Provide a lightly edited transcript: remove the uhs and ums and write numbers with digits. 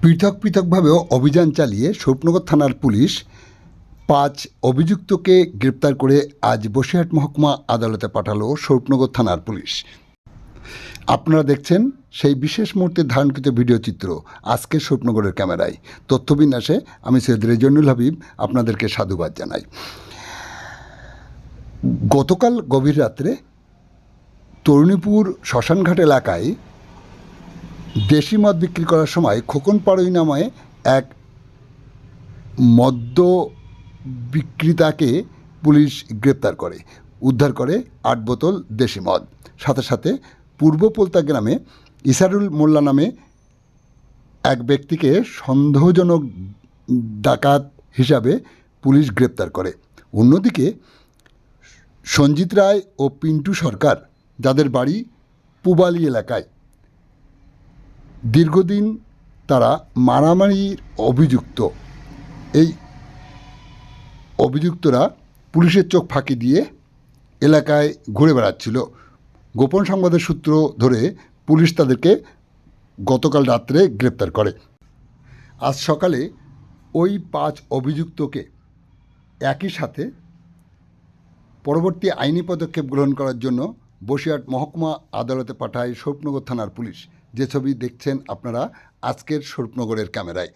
পৃথক পৃথকভাবেও অভিযান চালিয়ে স্বরূপনগর থানার পুলিশ ৫ অভিযুক্তকে গ্রেপ্তার করে আজ বসিরহাট মহকুমা আদালতে পাঠালো স্বরূপনগর থানার পুলিশ। আপনারা দেখছেন সেই বিশেষ মুহূর্তে ধারণকৃত ভিডিও চিত্র আজকের স্বরূপনগরের ক্যামেরায়। তথ্যবিন্যাসে আমি সৈয়দ রেজনুল হাবিব আপনাদেরকে সাধুবাদ জানাই। গতকাল গভীর রাত্রে তরুণীপুর শ্মশানঘাট এলাকায় দেশি মদ বিক্রি করার সময় খোকন পাড়ুই নামে এক মদ্য বিক্রেতাকে পুলিশ গ্রেপ্তার করে, উদ্ধার করে ৮ বোতল দেশি মদ। সাথে সাথে পূর্ব পোলতা গ্রামে ইসারুল মোল্লা নামে এক ব্যক্তিকে সন্দেহজনক ডাকাত হিসাবে পুলিশ গ্রেপ্তার করে। অন্যদিকে সঞ্জিত রায় ও পিন্টু সরকার, যাদের বাড়ি পুবালি এলাকায়, দীর্ঘদিন তারা মারামারির অভিযুক্ত। এই অভিযুক্তরা পুলিশের চোখ ফাঁকি দিয়ে এলাকায় ঘুরে বেড়াচ্ছিল। গোপন সংবাদের সূত্র ধরে পুলিশ তাদেরকে গতকাল রাত্রে গ্রেপ্তার করে। আজ সকালে ওই ৫ অভিযুক্তকে একই সাথে পরবর্তী আইনি পদক্ষেপ গ্রহণ করার জন্য বসিরহাট মহকুমা আদালতে পাঠায় স্বরূপনগর থানার পুলিশ। যে ছবি দেখছেন আপনারা আজকের স্বরূপনগরের ক্যামেরায়।